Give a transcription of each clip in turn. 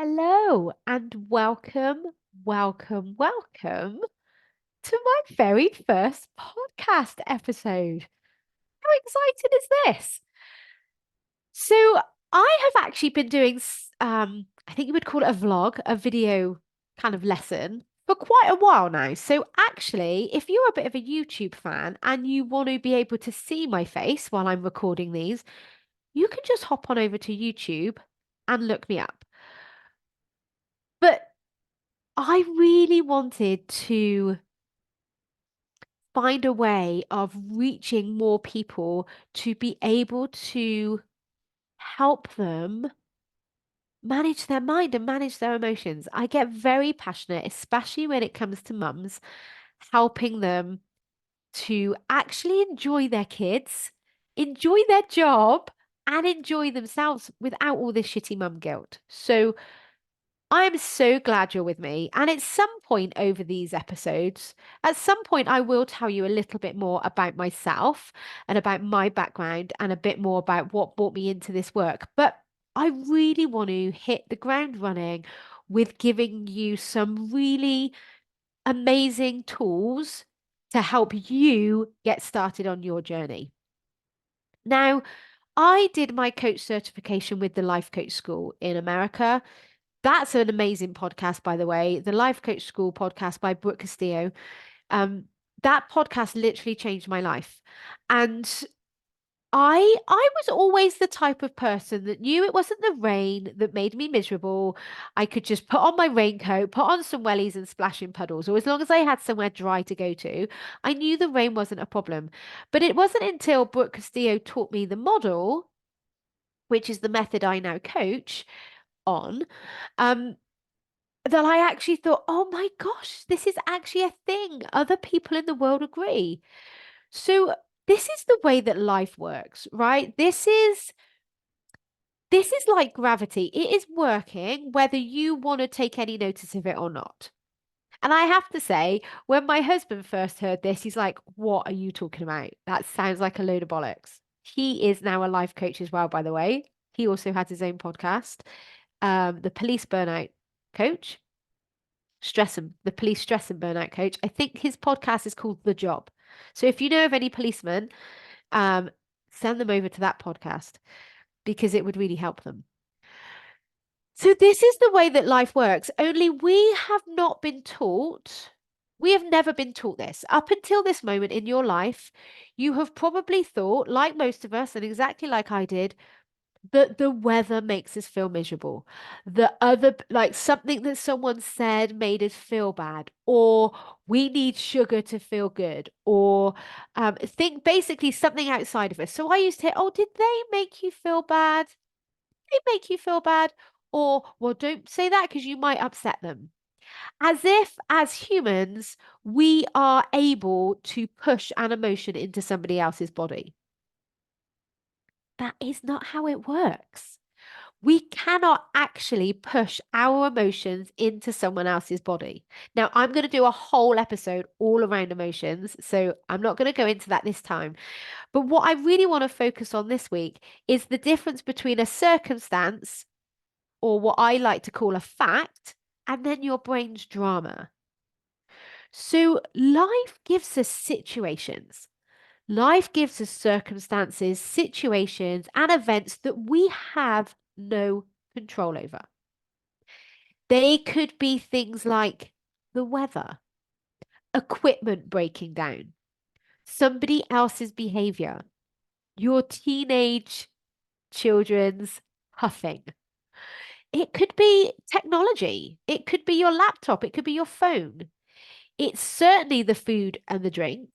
Hello and welcome to my very first podcast episode. How exciting is this? So, I have actually been doing, I think you would call it a vlog, a video kind of lesson for quite a while now. So, actually, if you're a bit of a YouTube fan and you want to be able to see my face while I'm recording these, you can just hop on over to YouTube and look me up. But I really wanted to find a way of reaching more people to be able to help them manage their mind and manage their emotions. I get very passionate, especially when it comes to mums, helping them to actually enjoy their kids, enjoy their job, and enjoy themselves without all this shitty mum guilt. So, I'm so glad you're with me. And at some point over these episodes, at some point, I will tell you a little bit more about myself and about my background and a bit more about what brought me into this work. But I really want to hit the ground running with giving you some really amazing tools to help you get started on your journey. Now, I did my coach certification with the Life Coach School in America. That's an amazing podcast, by the way. The Life Coach School podcast by Brooke Castillo. Um, that podcast literally changed my life. And I was always the type of person that knew it wasn't the rain that made me miserable. I could just put on my raincoat, put on some wellies and splash in puddles, or as long as I had somewhere dry to go to, I knew the rain wasn't a problem. But it wasn't until Brooke Castillo taught me the model, which is the method I now coach on, um, that I actually thought, oh my gosh, this is actually a thing. Other people in the world agree. So this is the way that life works, right? This is like gravity. It is working whether you want to take any notice of it or not. And I have to say, when my husband first heard this, he's like, what are you talking about? That sounds like a load of bollocks. He is now a life coach as well, by the way. He also has his own podcast, the Police Burnout Coach. The police stress and burnout coach. I think his podcast is called The Job. So if you know of any policemen, um, send them over to that podcast because it would really help them. So this is the way that life works. Only we have not been taught. We have never been taught this. Up until this moment in your life, you have probably thought, like most of us, and exactly like I did, that the weather makes us feel miserable. The other, like something that someone said made us feel bad, or we need sugar to feel good, or think basically something outside of us. So I used to hear, oh, did they make you feel bad? They make you feel bad? Or, well, don't say that because you might upset them. As if, as humans, we are able to push an emotion into somebody else's body. That is not how it works. We cannot actually push our emotions into someone else's body. Now, I'm going to do a whole episode all around emotions, so I'm not going to go into that this time. But what I really want to focus on this week is the difference between a circumstance, or what I like to call a fact, and then your brain's drama. So, life gives us situations. Life gives us circumstances, situations, and events that we have no control over. They could be things like the weather, equipment breaking down, somebody else's behavior, your teenage children's huffing. It could be technology. It could be your laptop. It could be your phone. It's certainly the food and the drink.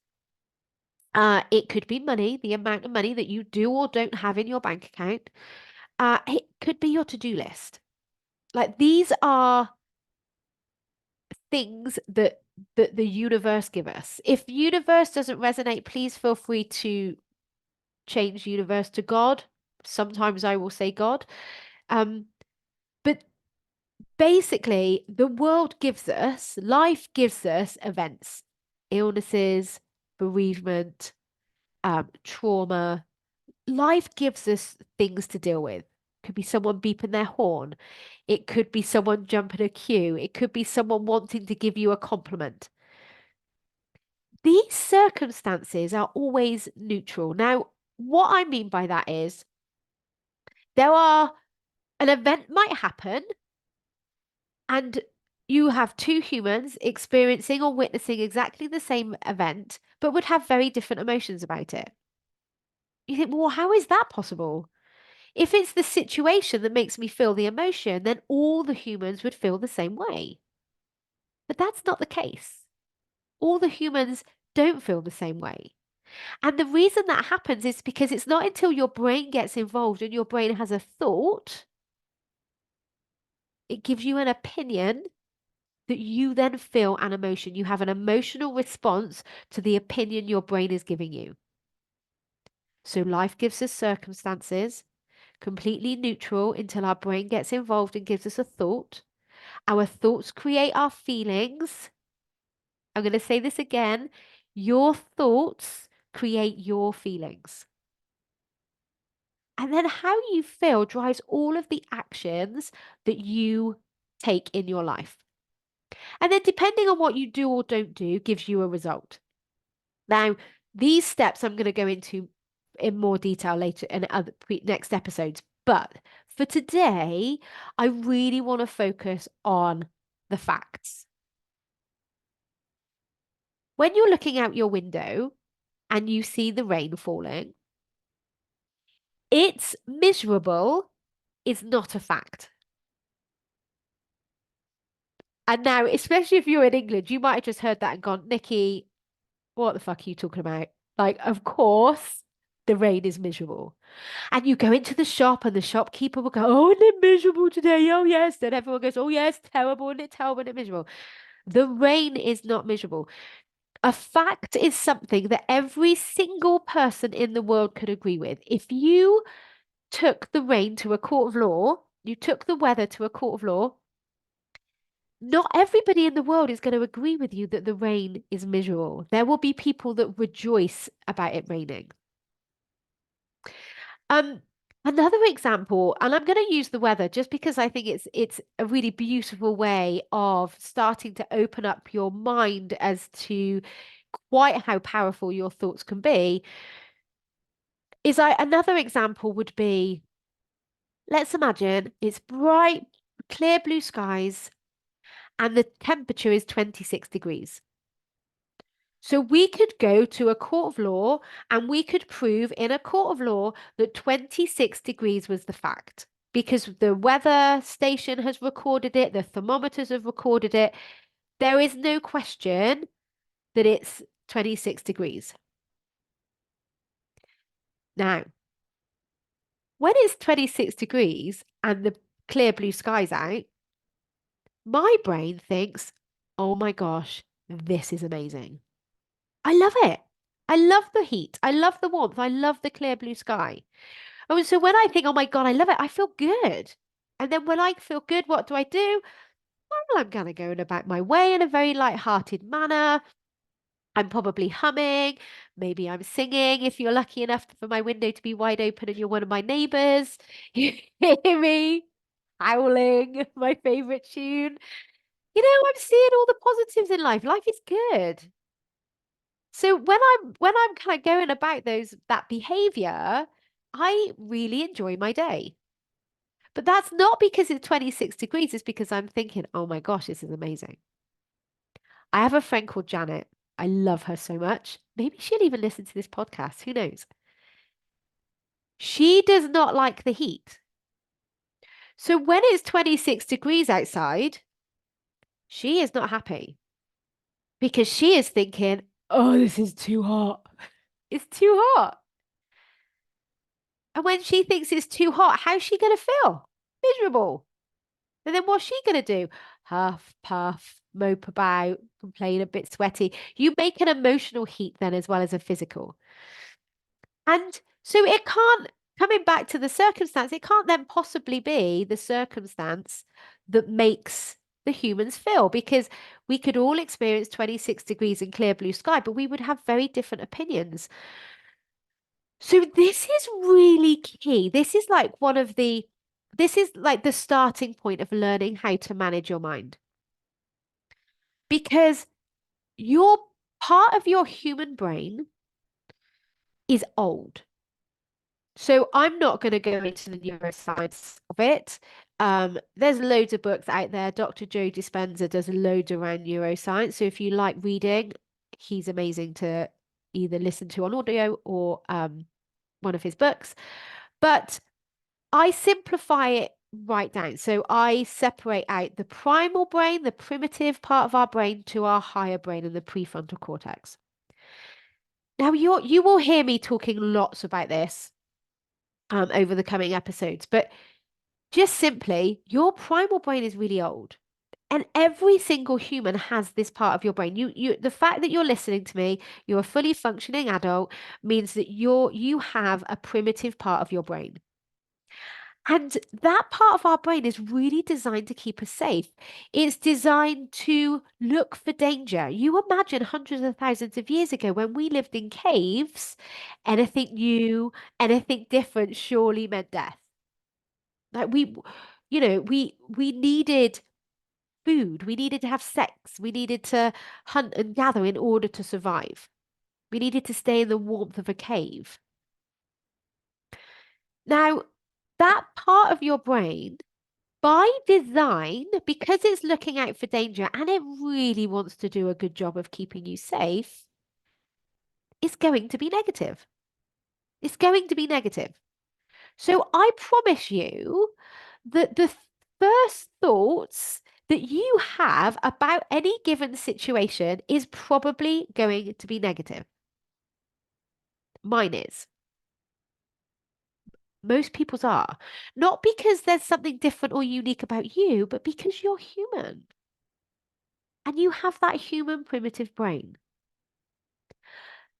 It could be money, the amount of money that you do or don't have in your bank account. It could be your to-do list. Like these are things that the universe give us. If universe doesn't resonate, please feel free to change universe to God. Sometimes I will say God. But basically, the world gives us, life gives us events, illnesses, bereavement, trauma. Life gives us things to deal with. Could be someone beeping their horn. It could be someone jumping a queue. It could be someone wanting to give you a compliment. These circumstances are always neutral. Now, what I mean by that is an event might happen and you have two humans experiencing or witnessing exactly the same event, but would have very different emotions about it. You think, well, how is that possible? If it's the situation that makes me feel the emotion, then all the humans would feel the same way. But that's not the case. All the humans don't feel the same way. And the reason that happens is because it's not until your brain gets involved and your brain has a thought, it gives you an opinion that you then feel an emotion. You have an emotional response to the opinion your brain is giving you. So life gives us circumstances, completely neutral until our brain gets involved and gives us a thought. Our thoughts create our feelings. I'm going to say this again. Your thoughts create your feelings. And then how you feel drives all of the actions that you take in your life. And then depending on what you do or don't do, gives you a result. Now, these steps I'm going to go into in more detail later in other next episodes. But for today, I really want to focus on the facts. When you're looking out your window and you see the rain falling, it's miserable is not a fact. And now, especially if you're in England, you might have just heard that and gone, Nikki, what the fuck are you talking about? Like, of course, the rain is miserable. And you go into the shop and the shopkeeper will go, oh, isn't it miserable today? Oh, yes. Then everyone goes, oh, yes, terrible, isn't it terrible, isn't it miserable? The rain is not miserable. A fact is something that every single person in the world could agree with. If you took the rain to a court of law, you took the weather to a court of law, not everybody in the world is going to agree with you that the rain is miserable. There will be people that rejoice about it raining. Um, Another example, and I'm going to use the weather just because I think it's a really beautiful way of starting to open up your mind as to quite how powerful your thoughts can be. Another example would be, let's imagine it's bright, clear blue skies, and the temperature is 26 degrees. So we could go to a court of law and we could prove in a court of law that 26 degrees was the fact because the weather station has recorded it, the thermometers have recorded it. There is no question that it's 26 degrees. Now, when it's 26 degrees and the clear blue sky's out, my brain thinks, oh my gosh, this is amazing. I love it. I love the heat. I love the warmth. I love the clear blue sky. Oh, so when I think, oh my God, I love it, I feel good. And then when I feel good, what do I do? Well, I'm kind of going about my way in a very light-hearted manner. I'm probably humming. Maybe I'm singing if you're lucky enough for my window to be wide open and you're one of my neighbors. You hear me howling my favorite tune. I'm seeing all the positives in life. Life is good. So when I'm kind of going about that behavior, I really enjoy my day. But that's not because it's 26 degrees, it's because I'm thinking, oh my gosh, this is amazing. I have a friend called Janet. I love her so much. Maybe she'll even listen to this podcast. Who knows? She does not like the heat. So when it's 26 degrees outside, she is not happy because she is thinking, oh, this is too hot. It's too hot. And when she thinks it's too hot, how's she going to feel? Miserable. And then what's she going to do? Huff, puff, mope about, complain a bit sweaty. You make an emotional heat then as well as a physical. And so it can't, coming back to the circumstance, it can't then possibly be the circumstance that makes the humans feel because we could all experience 26 degrees in clear blue sky, but we would have very different opinions. So this is really key. This is like one of the this is like the starting point of learning how to manage your mind because your part of your human brain is old. So I'm not going to go into the neuroscience of it. There's loads of books out there. Dr. Joe Dispenza does loads around neuroscience. So if you like reading, he's amazing to either listen to on audio or one of his books. But I simplify it right down. So I separate out the primal brain, the primitive part of our brain, to our higher brain and the prefrontal cortex. Now you will hear me talking lots about this over the coming episodes, but just simply, your primal brain is really old. And every single human has this part of your brain. The fact that you're listening to me, you're a fully functioning adult, means that you have a primitive part of your brain. And that part of our brain is really designed to keep us safe. It's designed to look for danger. You imagine hundreds of thousands of years ago when we lived in caves, anything new, anything different surely meant death. Like we needed food, we needed to have sex, we needed to hunt and gather in order to survive. We needed to stay in the warmth of a cave. Now, that part of your brain, by design, because it's looking out for danger and it really wants to do a good job of keeping you safe, is going to be negative. It's going to be negative. So I promise you that the first thoughts that you have about any given situation is probably going to be negative. Mine is. Most people's are. Not because there's something different or unique about you, but because you're human. And you have that human primitive brain.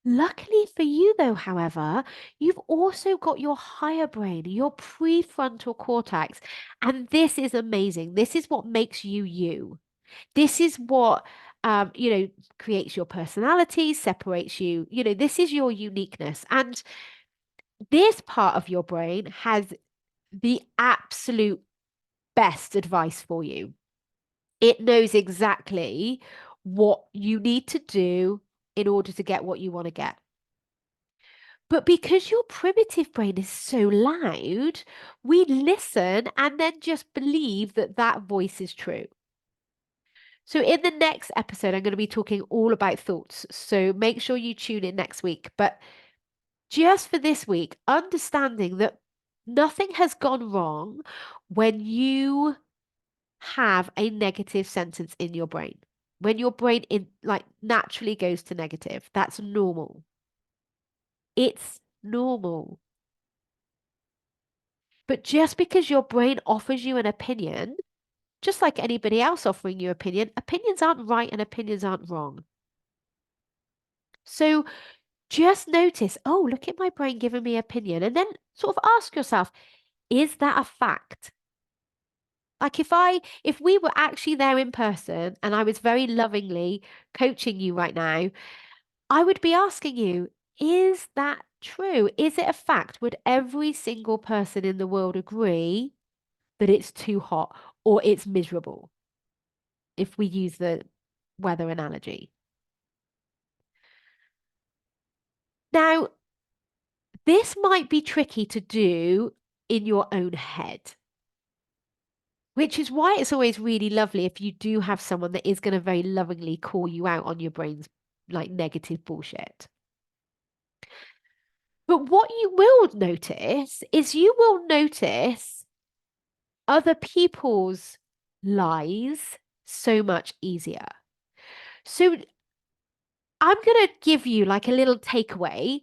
Luckily for you, though, however, you've also got your higher brain, your prefrontal cortex. And this is amazing. This is what makes you you. This is what, creates your personality, separates you. This is your uniqueness. And this part of your brain has the absolute best advice for you. It knows exactly what you need to do in order to get what you want to get. But because your primitive brain is so loud, we listen and then just believe that that voice is true. So, in the next episode, I'm going to be talking all about thoughts. So, make sure you tune in next week. But just for this week, understanding that nothing has gone wrong when you have a negative sentence in your brain. When your brain naturally goes to negative, that's normal. It's normal. But just because your brain offers you an opinion, just like anybody else offering you opinion, opinions aren't right and opinions aren't wrong. So just notice, oh, look at my brain giving me opinion. And then sort of ask yourself, is that a fact? Like if we were actually there in person and I was very lovingly coaching you right now, I would be asking you, is that true? Is it a fact? Would every single person in the world agree that it's too hot or it's miserable? If we use the weather analogy. Now, this might be tricky to do in your own head, which is why it's always really lovely if you do have someone that is going to very lovingly call you out on your brain's like negative bullshit. But what you will notice is you will notice other people's lies so much easier. So I'm going to give you like a little takeaway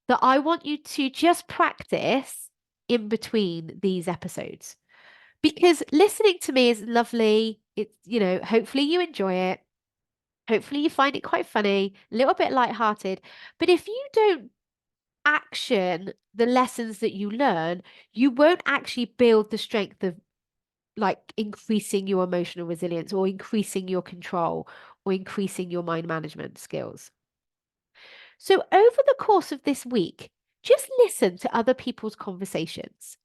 that I want you to just practice in between these episodes. Because listening to me is lovely. It's, hopefully you enjoy it. Hopefully you find it quite funny, a little bit lighthearted. But if you don't action the lessons that you learn, you won't actually build the strength of like increasing your emotional resilience or increasing your control or increasing your mind management skills. So over the course of this week, just listen to other people's conversations.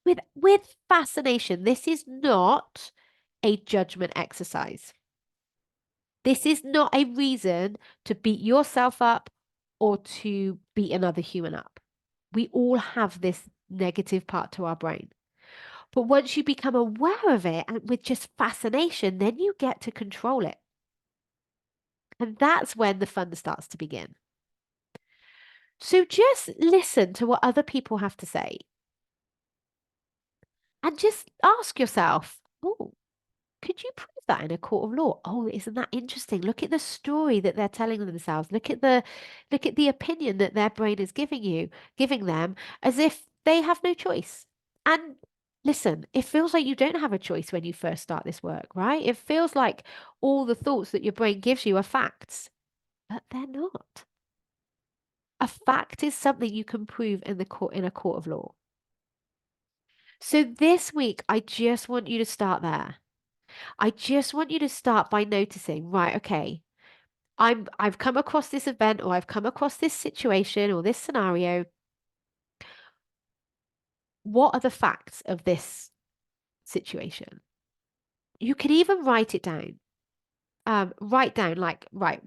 With fascination. This is not a judgment exercise. This is not a reason to beat yourself up or to beat another human up. We all have this negative part to our brain. But once you become aware of it and with just fascination, then you get to control it. And that's when the fun starts to begin. So just listen to what other people have to say and just ask yourself, oh, could you prove that in a court of law? Oh, isn't that interesting? Look at the story that they're telling themselves. Look at the opinion that their brain is giving them as if they have no choice. And listen, it feels like you don't have a choice when you first start this work, right? It feels like all the thoughts that your brain gives you are facts, but they're not. A fact is something you can prove in a court of law. So this week, I just want you to start there. I just want you to start by noticing, right, okay, I've come across this event or I've come across this situation or this scenario. What are the facts of this situation? You could even write it down. Write down like, right,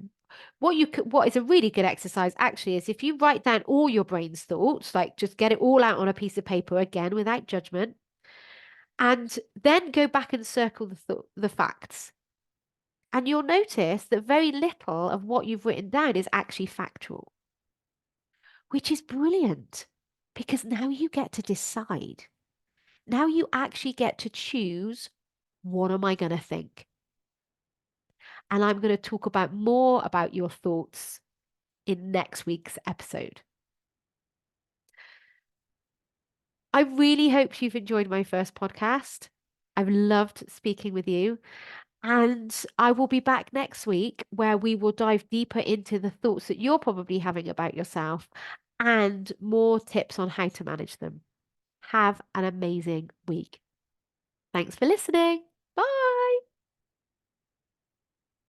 what is a really good exercise actually is if you write down all your brain's thoughts, like just get it all out on a piece of paper again without judgment, and then go back and circle the facts. And you'll notice that very little of what you've written down is actually factual, which is brilliant because now you get to decide. Now you actually get to choose, what am I going to think? And I'm going to talk about more about your thoughts in next week's episode. I really hope you've enjoyed my first podcast. I've loved speaking with you. And I will be back next week where we will dive deeper into the thoughts that you're probably having about yourself and more tips on how to manage them. Have an amazing week. Thanks for listening.